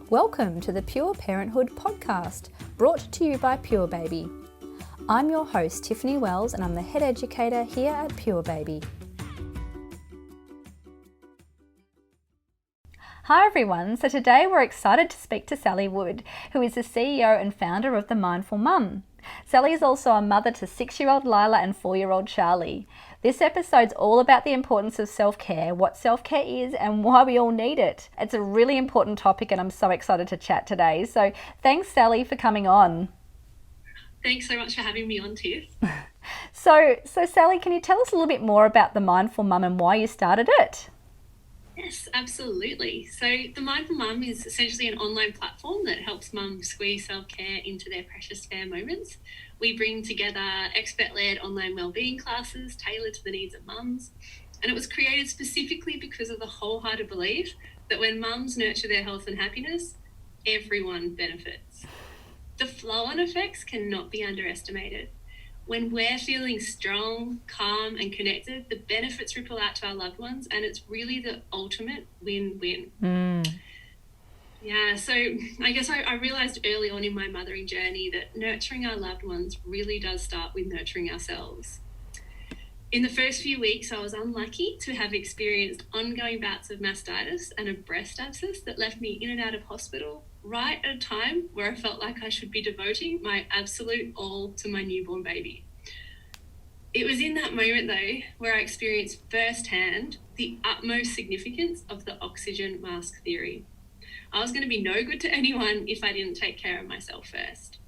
Welcome to the Pure Parenthood podcast, brought to you by Purebaby. I'm your host, Tiffany Wells, and I'm the head educator here at Purebaby. Hi everyone, so today we're excited to speak to Sally Wood, who is the CEO and founder of The Mindful Mum. Sally is also a mother to 6-year-old Lila and 4-year-old Charlie. This episode's all about the importance of self-care, what self-care is and why we all need it. It's a really important topic and I'm so excited to chat today. So thanks Sally for coming on. Thanks so much for having me on, Tiff. So Sally, can you tell us a little bit more about The Mindful Mum and why you started it? Yes, absolutely. So The Mindful Mum is essentially an online platform that helps mums squeeze self-care into their precious spare moments. We bring together expert-led online wellbeing classes tailored to the needs of mums. And it was created specifically because of the wholehearted belief that when mums nurture their health and happiness, everyone benefits. The flow-on effects cannot be underestimated. When we're feeling strong, calm and connected, the benefits ripple out to our loved ones and it's really the ultimate win-win. Yeah, so I guess I realised early on in my mothering journey that nurturing our loved ones really does start with nurturing ourselves. In the first few weeks, I was unlucky to have experienced ongoing bouts of mastitis and a breast abscess that left me in and out of hospital right at a time where I felt like I should be devoting my absolute all to my newborn baby. It was in that moment, though, where I experienced firsthand the utmost significance of the oxygen mask theory. I was going to be no good to anyone if I didn't take care of myself first.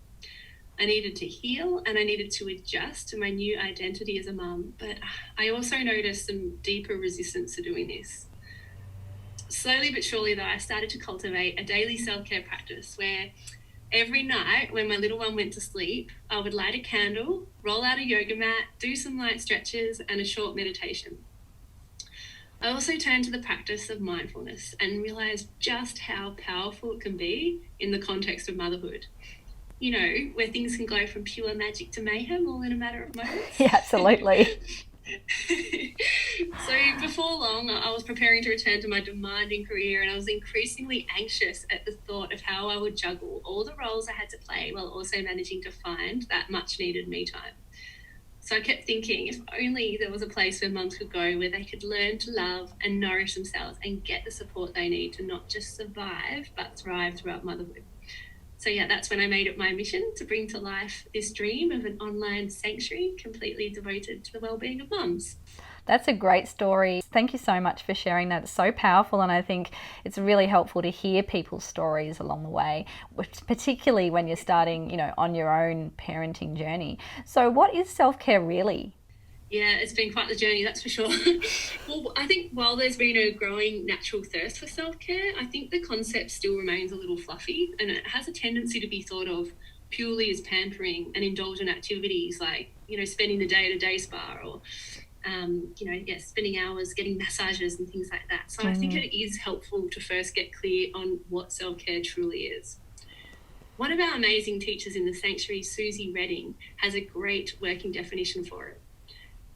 I needed to heal and I needed to adjust to my new identity as a mum, but I also noticed some deeper resistance to doing this. Slowly but surely, though, I started to cultivate a daily self-care practice where every night when my little one went to sleep, I would light a candle, roll out a yoga mat, do some light stretches and a short meditation. I also turned to the practice of mindfulness and realised just how powerful it can be in the context of motherhood. You know, where things can go from pure magic to mayhem all in a matter of moments. Yeah, absolutely. So before long, I was preparing to return to my demanding career and I was increasingly anxious at the thought of how I would juggle all the roles I had to play while also managing to find that much needed me time. So I kept thinking, if only there was a place where mums could go where they could learn to love and nourish themselves and get the support they need to not just survive, but thrive throughout motherhood. So yeah, that's when I made it my mission to bring to life this dream of an online sanctuary completely devoted to the wellbeing of mums. That's a great story. Thank you so much for sharing that. It's so powerful and I think it's really helpful to hear people's stories along the way, particularly when you're starting, on your own parenting journey. So what is self-care really? Yeah, it's been quite the journey, that's for sure. Well, I think while there's been a growing natural thirst for self-care, I think the concept still remains a little fluffy and it has a tendency to be thought of purely as pampering and indulgent activities like, spending the day at a day spa or, spending hours getting massages and things like that. So I think it is helpful to first get clear on what self-care truly is. One of our amazing teachers in the sanctuary, Susie Redding, has a great working definition for it.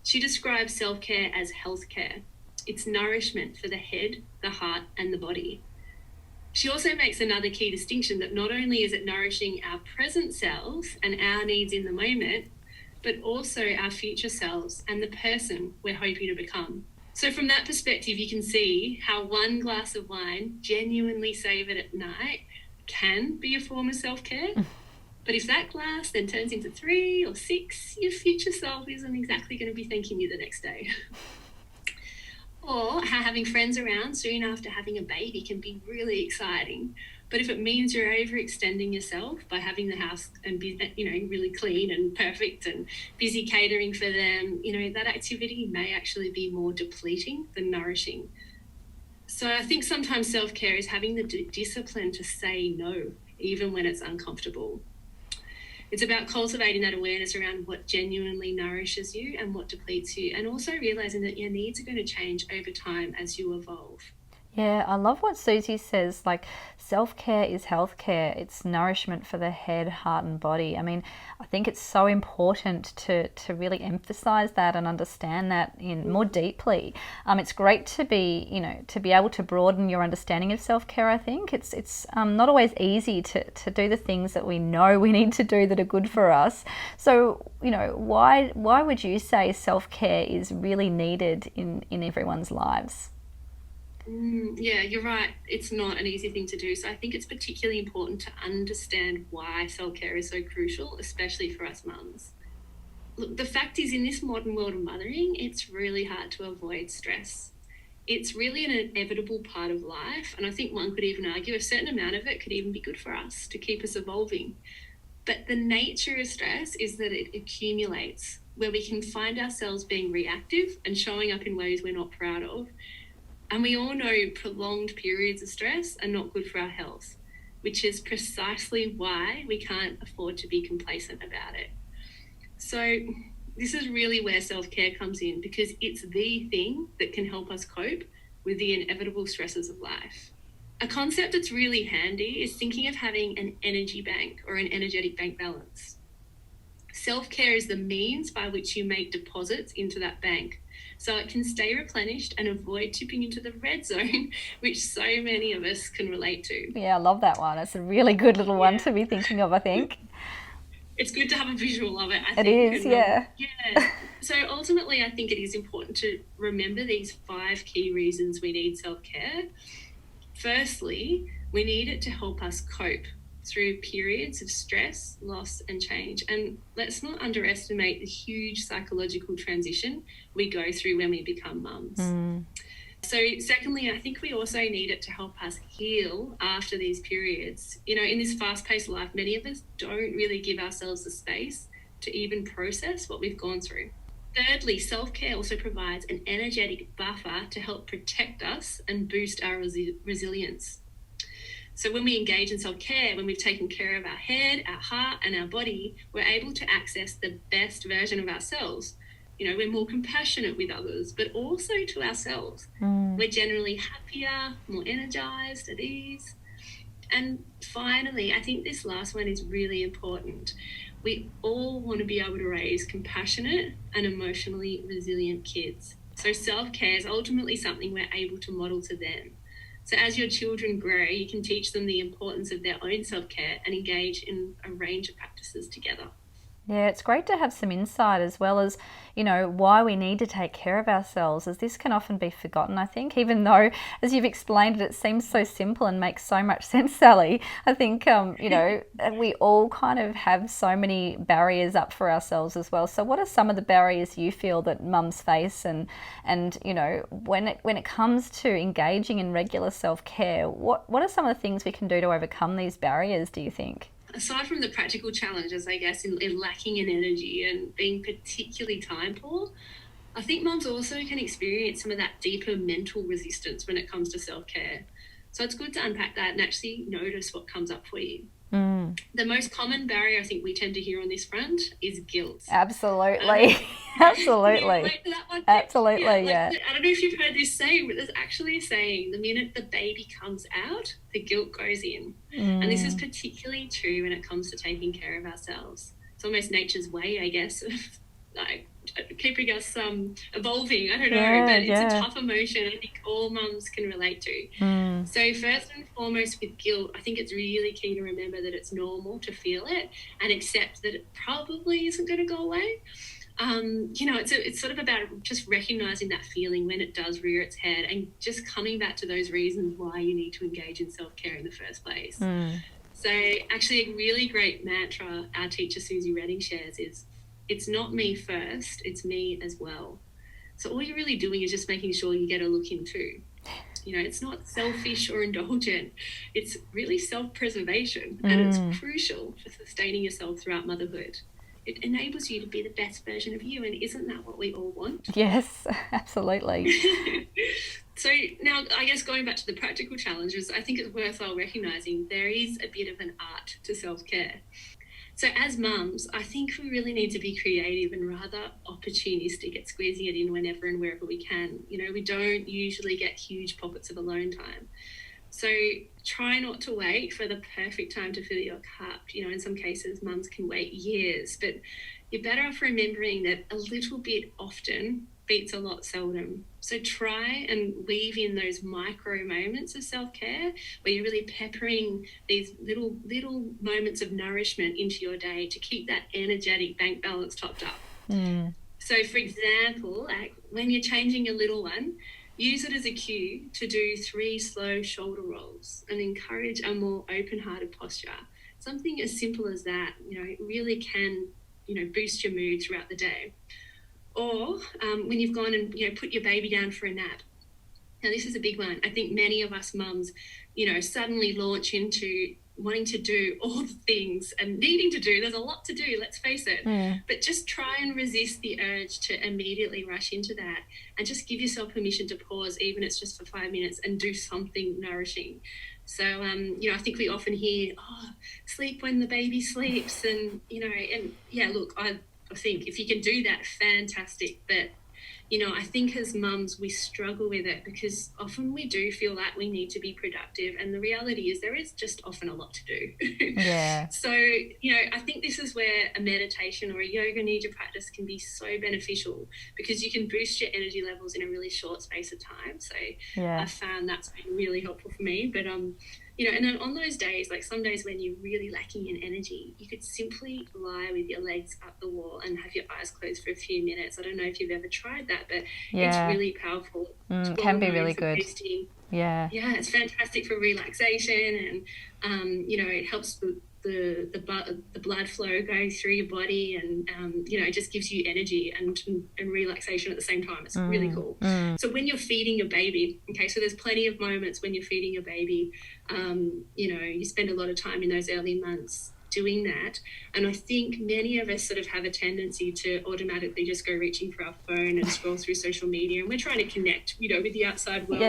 She describes self-care as healthcare. It's nourishment for the head, the heart, and the body. She also makes another key distinction that not only is it nourishing our present selves and our needs in the moment, but also our future selves and the person we're hoping to become. So from that perspective, you can see how one glass of wine, genuinely savoured at night, can be a form of self-care. But if that glass then turns into 3 or 6, your future self isn't exactly going to be thanking you the next day. Or how having friends around soon after having a baby can be really exciting. But if it means you're overextending yourself by having the house and be, really clean and perfect and busy catering for them, that activity may actually be more depleting than nourishing. So I think sometimes self-care is having the discipline to say no, even when it's uncomfortable. It's about cultivating that awareness around what genuinely nourishes you and what depletes you, and also realising that your needs are going to change over time as you evolve. Yeah, I love what Susie says, like self-care is healthcare. It's nourishment for the head, heart and body. I mean, I think it's so important to really emphasize that and understand that in more deeply. It's great to be, to be able to broaden your understanding of self-care. I think it's not always easy to do the things that we know we need to do that are good for us. So, why would you say self-care is really needed in everyone's lives? Yeah, you're right. It's not an easy thing to do. So I think it's particularly important to understand why self-care is so crucial, especially for us mums. Look, the fact is, in this modern world of mothering, it's really hard to avoid stress. It's really an inevitable part of life. And I think one could even argue a certain amount of it could even be good for us to keep us evolving. But the nature of stress is that it accumulates, where we can find ourselves being reactive and showing up in ways we're not proud of. And we all know prolonged periods of stress are not good for our health, which is precisely why we can't afford to be complacent about it. So this is really where self-care comes in, because it's the thing that can help us cope with the inevitable stresses of life. A concept that's really handy is thinking of having an energy bank or an energetic bank balance. Self-care is the means by which you make deposits into that bank, so it can stay replenished and avoid tipping into the red zone, which so many of us can relate to. Yeah, I love that one. It's a really good little one to be thinking of, I think. It's good to have a visual of it, I It think. is, yeah. Yeah. So ultimately, I think it is important to remember these 5 key reasons we need self-care. Firstly, we need it to help us cope through periods of stress, loss and change. And let's not underestimate the huge psychological transition we go through when we become mums. So secondly, I think we also need it to help us heal after these periods. In this fast-paced life, many of us don't really give ourselves the space to even process what we've gone through. Thirdly, self-care also provides an energetic buffer to help protect us and boost our resilience. So when we engage in self-care, when we've taken care of our head, our heart and our body, we're able to access the best version of ourselves. We're more compassionate with others, but also to ourselves. We're generally happier, more energized, at ease. And finally, I think this last one is really important. We all want to be able to raise compassionate and emotionally resilient kids. So self-care is ultimately something we're able to model to them. So as your children grow, you can teach them the importance of their own self-care and engage in a range of practices together. Yeah, it's great to have some insight as well as, why we need to take care of ourselves, as this can often be forgotten, I think, even though, as you've explained it, it seems so simple and makes so much sense, Sally. I think, we all kind of have so many barriers up for ourselves as well. So what are some of the barriers you feel that mums face and when it comes to engaging in regular self-care, what are some of the things we can do to overcome these barriers, do you think? Aside from the practical challenges, I guess, in lacking in energy and being particularly time poor, I think mums also can experience some of that deeper mental resistance when it comes to self-care. So it's good to unpack that and actually notice what comes up for you. The most common barrier I think we tend to hear on this front is guilt. Absolutely. Absolutely. Can you relate to that one? Absolutely, yeah. I don't know if you've heard this saying, but there's actually a saying, the minute the baby comes out, the guilt goes in. And this is particularly true when it comes to taking care of ourselves. It's almost nature's way, I guess, of like keeping us evolving. I don't know, but it's a tough emotion I think all mums can relate to. So first and foremost with guilt, I think it's really key to remember that it's normal to feel it and accept that it probably isn't going to go away. It's sort of about just recognizing that feeling when it does rear its head and just coming back to those reasons why you need to engage in self-care in the first place. So actually a really great mantra our teacher Susie Redding shares is, it's not me first, it's me as well. So all you're really doing is just making sure you get a look in too. It's not selfish or indulgent. It's really self-preservation, and it's crucial for sustaining yourself throughout motherhood. It enables you to be the best version of you, and isn't that what we all want? Yes, absolutely. So now, I guess going back to the practical challenges, I think it's worthwhile recognising there is a bit of an art to self-care. So as mums, I think we really need to be creative and rather opportunistic at squeezing it in whenever and wherever we can. We don't usually get huge pockets of alone time. So try not to wait for the perfect time to fill your cup. In some cases, mums can wait years, but you're better off remembering that a little bit often beats a lot seldom. So try and weave in those micro moments of self-care where you're really peppering these little moments of nourishment into your day to keep that energetic bank balance topped up. So for example, like when you're changing your little one, use it as a cue to do 3 slow shoulder rolls and encourage a more open-hearted posture. Something as simple as that, it really can, boost your mood throughout the day. Or when you've gone and, put your baby down for a nap. Now, this is a big one. I think many of us mums, suddenly launch into wanting to do all the things and needing to do. There's a lot to do, let's face it. But just try and resist the urge to immediately rush into that and just give yourself permission to pause, even if it's just for 5 minutes, and do something nourishing. So, I think we often hear, sleep when the baby sleeps. And, look, I think if you can do that, fantastic. But, I think as mums, we struggle with it because often we do feel like we need to be productive. And the reality is there is just often a lot to do. Yeah. So, I think this is where a meditation or a yoga nidra practice can be so beneficial because you can boost your energy levels in a really short space of time. So I found that's been really helpful for me. But, and then on those days, like some days when you're really lacking in energy, you could simply lie with your legs up the wall and have your eyes closed for a few minutes. I don't know if you've ever tried that, but it's really powerful. It can be really good. Boosting. Yeah, it's fantastic for relaxation and, it helps the blood flow going through your body and, it just gives you energy and relaxation at the same time. It's really cool. So when you're feeding your baby, so there's plenty of moments when you're feeding your baby, you spend a lot of time in those early months doing that. And I think many of us sort of have a tendency to automatically just go reaching for our phone and scroll through social media, and we're trying to connect, with the outside world.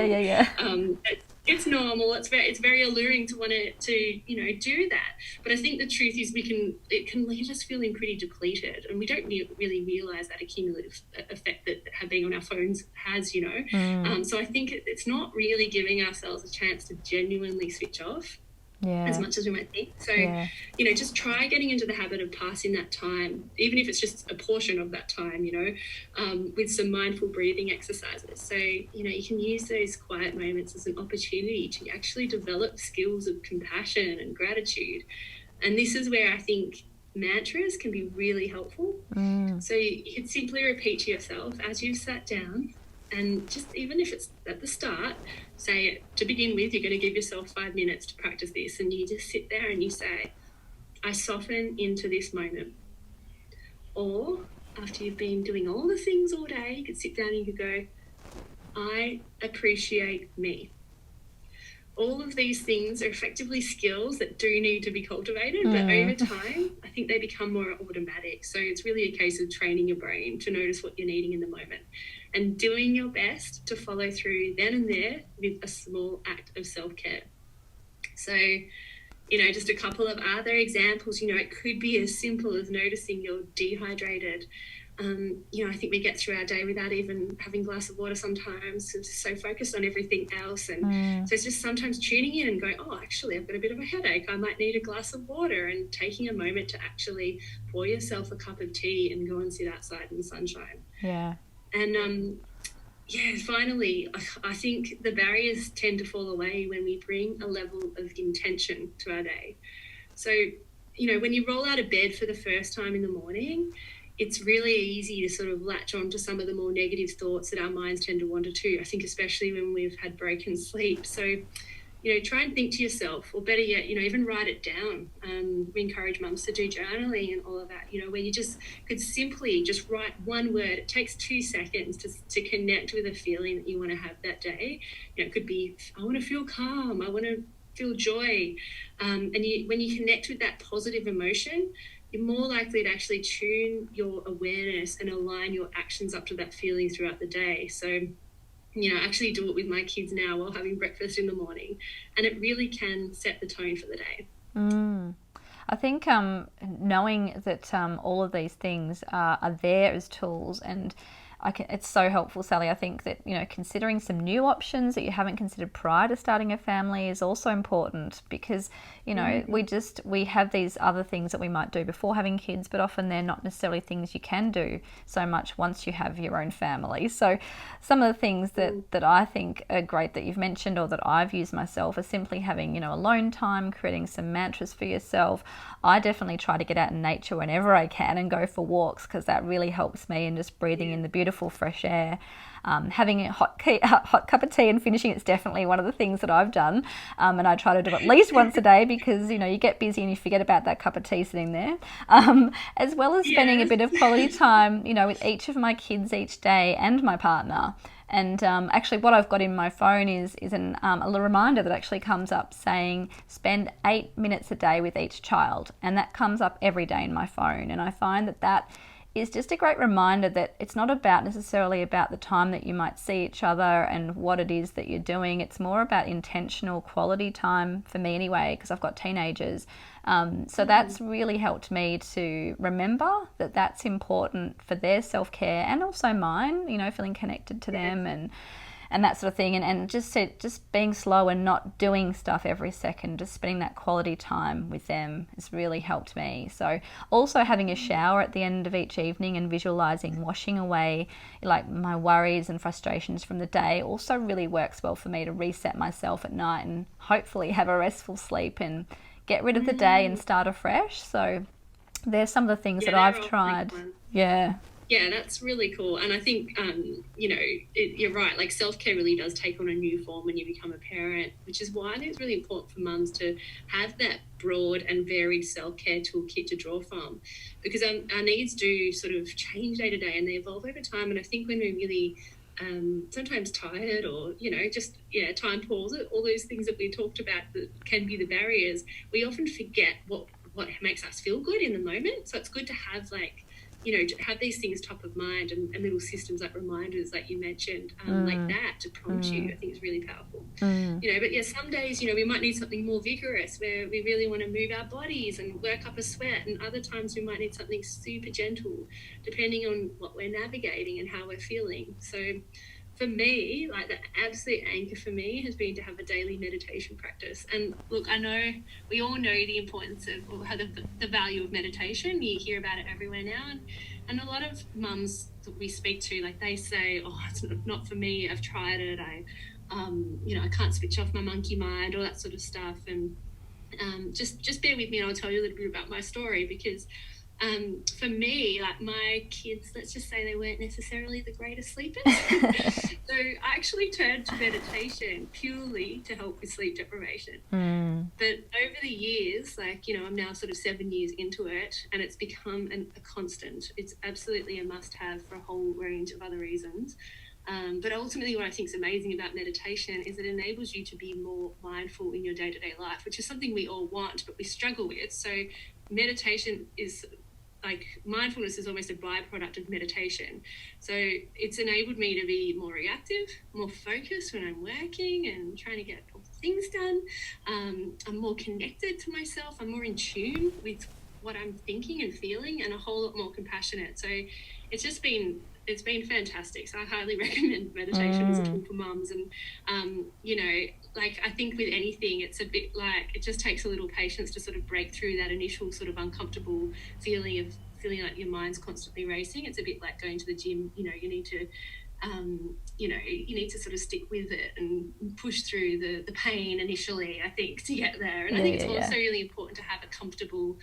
It's normal. It's very alluring to want to do that. But I think the truth is it can leave us feeling pretty depleted, and we don't really realise that accumulative effect that being on our phones has. So I think it's not really giving ourselves a chance to genuinely switch off. As much as we might think. So, just try getting into the habit of passing that time, even if it's just a portion of that time, with some mindful breathing exercises. So, you can use those quiet moments as an opportunity to actually develop skills of compassion and gratitude. And this is where I think mantras can be really helpful. So you could simply repeat to yourself as you've sat down, and just even if it's at the start, say to begin with, you're going to give yourself 5 minutes to practice this, and you just sit there and you say, I soften into this moment. Or after you've been doing all the things all day, you could sit down and you could go, I appreciate me. All of these things are effectively skills that do need to be cultivated, but over time, I think they become more automatic. So it's really a case of training your brain to notice what you're needing in the moment and doing your best to follow through then and there with a small act of self-care. So, just a couple of other examples, it could be as simple as noticing you're dehydrated. I think we get through our day without even having a glass of water sometimes. We're so focused on everything else. And so it's just sometimes tuning in and going, actually, I've got a bit of a headache. I might need a glass of water, and taking a moment to actually pour yourself a cup of tea and go and sit outside in the sunshine. Yeah. And, finally, I think the barriers tend to fall away when we bring a level of intention to our day. So, when you roll out of bed for the first time in the morning, it's really easy to sort of latch on to some of the more negative thoughts that our minds tend to wander to, I think, especially when we've had broken sleep. So, try and think to yourself, or better yet, even write it down. We encourage mums to do journaling and all of that, where you just could simply just write one word. It takes 2 seconds to connect with a feeling that you want to have that day. It could be, I want to feel calm. I want to feel joy. And when you connect with that positive emotion, you're more likely to actually tune your awareness and align your actions up to that feeling throughout the day. So, I actually do it with my kids now while having breakfast in the morning, and it really can set the tone for the day. I think knowing that all of these things are there as tools, and it's so helpful, Sally. I think that, considering some new options that you haven't considered prior to starting a family is also important, because, we have these other things that we might do before having kids, but often they're not necessarily things you can do so much once you have your own family. So some of the things that I think are great that you've mentioned, or that I've used myself, are simply having, alone time, creating some mantras for yourself. I definitely try to get out in nature whenever I can and go for walks, because that really helps me, and just breathing in the beautiful fresh air. Having a hot cup of tea and finishing it's definitely one of the things that I've done, and I try to do at least once a day, because you get busy and you forget about that cup of tea sitting there, as well as spending a bit of quality time with each of my kids each day and my partner. And actually what I've got in my phone is a little reminder that actually comes up saying spend 8 minutes a day with each child, and that comes up every day in my phone. And I find that is just a great reminder that it's not necessarily about the time that you might see each other and what it is that you're doing. It's more about intentional quality time, for me anyway, because I've got teenagers. So that's really helped me to remember that that's important for their self-care, and also mine, feeling connected to them and that sort of thing, and just being slow and not doing stuff every second, just spending that quality time with them has really helped me. So also having a shower at the end of each evening and visualizing washing away like my worries and frustrations from the day also really works well for me to reset myself at night and hopefully have a restful sleep and get rid of the day and start afresh. So there's some of the things that I've tried. Yeah, that's really cool. And I think, you're right, like self-care really does take on a new form when you become a parent, which is why I think it's really important for mums to have that broad and varied self-care toolkit to draw from, because our needs do sort of change day to day and they evolve over time. And I think when we're really sometimes tired or, time pause, all those things that we talked about that can be the barriers, we often forget what makes us feel good in the moment. So it's good to have to have these things top of mind and little systems like reminders, like you mentioned, like that to prompt you, I think is really powerful. But some days, we might need something more vigorous where we really want to move our bodies and work up a sweat, and other times we might need something super gentle, depending on what we're navigating and how we're feeling. So for me, like the absolute anchor for me has been to have a daily meditation practice. And look, I know we all know the importance of, or the value of meditation. You hear about it everywhere now. And a lot of mums that we speak to, like they say, oh, it's not for me. I've tried it. I can't switch off my monkey mind, all that sort of stuff. And just bear with me and I'll tell you a little bit about my story, because for me, like my kids, let's just say they weren't necessarily the greatest sleepers. So I actually turned to meditation purely to help with sleep deprivation. But over the years, I'm now sort of 7 years into it, and it's become a constant. It's absolutely a must-have for a whole range of other reasons. But ultimately what I think is amazing about meditation is it enables you to be more mindful in your day-to-day life, which is something we all want, but we struggle with. So meditation is mindfulness is almost a byproduct of meditation. So it's enabled me to be more reactive, more focused when I'm working and trying to get all the things done. I'm more connected to myself. I'm more in tune with what I'm thinking and feeling, and a whole lot more compassionate. So it's been fantastic. So I highly recommend meditation as a tool for mums. And, I think with anything, it's a bit it just takes a little patience to sort of break through that initial sort of uncomfortable feeling like your mind's constantly racing. It's a bit like going to the gym. You need to sort of stick with it and push through the pain initially, I think, to get there. And I think it's also really important to have a comfortable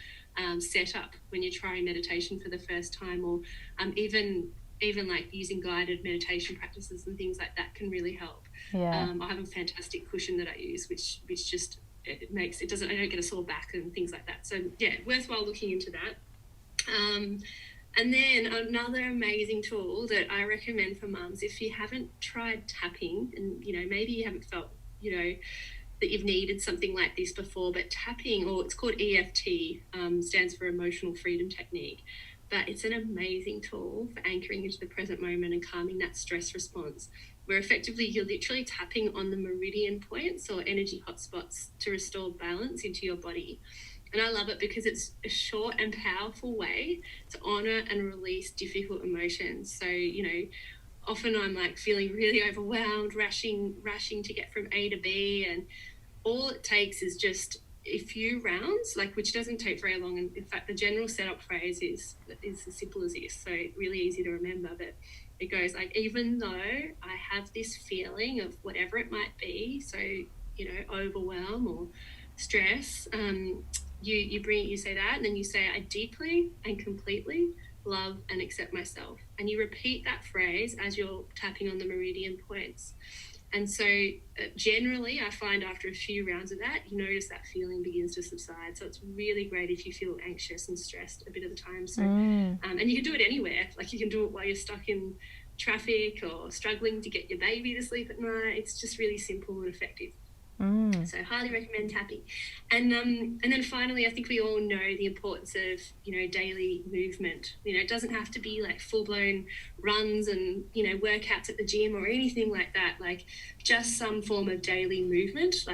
setup when you're trying meditation for the first time, or even like using guided meditation practices and things like that can really help. I have a fantastic cushion that I use, which just I don't get a sore back and things like that. So worthwhile looking into that. And then another amazing tool that I recommend for mums, if you haven't tried tapping, and maybe you haven't felt that you've needed something like this before, but tapping, or it's called EFT, stands for Emotional Freedom Technique. But it's an amazing tool for anchoring into the present moment and calming that stress response, where effectively you're literally tapping on the meridian points or energy hotspots to restore balance into your body. And I love it because it's a short and powerful way to honour and release difficult emotions. So, often I'm like feeling really overwhelmed, rushing to get from A to B, and all it takes is just a few rounds, which doesn't take very long. And in fact, the general setup phrase is as simple as this, so really easy to remember. But it goes even though I have this feeling of whatever it might be, so overwhelm or stress, you say that, and then you say, I deeply and completely love and accept myself, and you repeat that phrase as you're tapping on the meridian points. And so generally I find after a few rounds of that, you notice that feeling begins to subside. So it's really great if you feel anxious and stressed a bit of the time. So and you can do it anywhere. You can do it while you're stuck in traffic or struggling to get your baby to sleep at night. It's just really simple and effective. So highly recommend tapping. And then finally, I think we all know the importance of, daily movement. It doesn't have to be full-blown runs and, workouts at the gym or anything like that. Just some form of daily movement,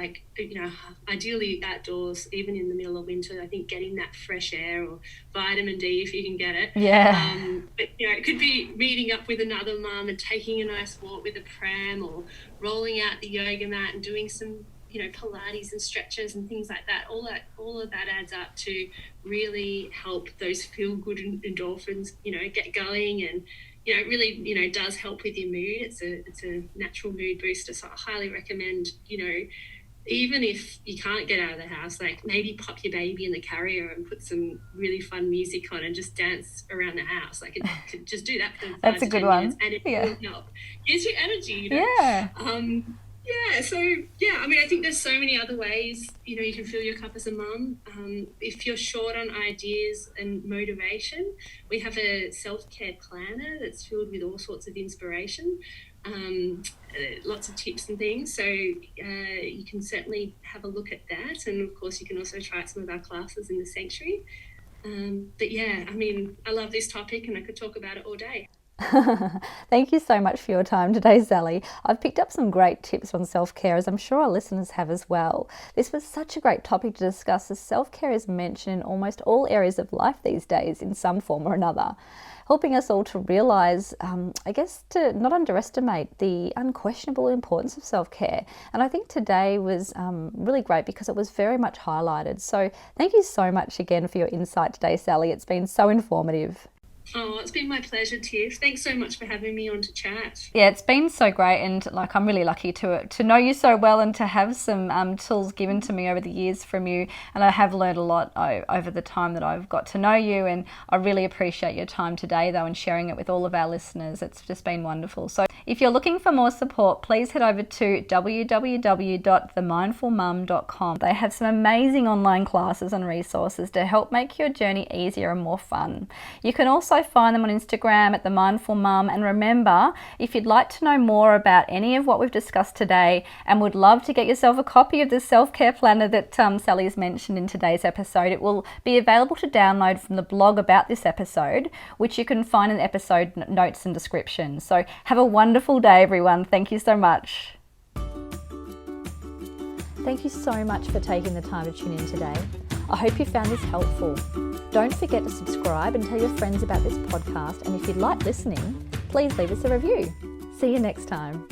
ideally outdoors, even in the middle of winter. I think getting that fresh air or vitamin D if you can get it. Yeah. But, it could be meeting up with another mum and taking a nice walk with a pram, or rolling out the yoga mat and doing some Pilates and stretches and things like that. All of that adds up to really help those feel good endorphins, get going, and it really does help with your mood. It's a natural mood booster. So I highly recommend, even if you can't get out of the house, maybe pop your baby in the carrier and put some really fun music on and just dance around the house. Just do that for 5 That's to a good 10 one. minutes, and it will help. Gives you energy, Yeah. I think there's so many other ways, you can fill your cup as a mum. If you're short on ideas and motivation, we have a self-care planner that's filled with all sorts of inspiration, lots of tips and things. So you can certainly have a look at that. And of course, you can also try out some of our classes in the sanctuary. I love this topic and I could talk about it all day. Thank you so much for your time today, Sally. I've picked up some great tips on self-care, as I'm sure our listeners have as well. This was such a great topic to discuss, as self-care is mentioned in almost all areas of life these days in some form or another, helping us all to realise, to not underestimate the unquestionable importance of self-care. And I think today was really great because it was very much highlighted. So thank you so much again for your insight today, Sally. It's been so informative. Oh, it's been my pleasure, Tiff. Thanks so much for having me on to chat. Yeah, it's been so great, and I'm really lucky to know you so well and to have some tools given to me over the years from you, and I have learned a lot over the time that I've got to know you, and I really appreciate your time today though and sharing it with all of our listeners. It's just been wonderful. So if you're looking for more support, please head over to www.themindfulmum.com. They have some amazing online classes and resources to help make your journey easier and more fun. You can also find them on Instagram at The Mindful Mum. And remember, if you'd like to know more about any of what we've discussed today and would love to get yourself a copy of the self-care planner that Sally has mentioned in today's episode, it will be available to download from the blog about this episode, which you can find in the episode notes and description. So have a wonderful day, everyone. Thank you so much. Thank you so much for taking the time to tune in today. I hope you found this helpful. Don't forget to subscribe and tell your friends about this podcast. And if you'd like listening, please leave us a review. See you next time.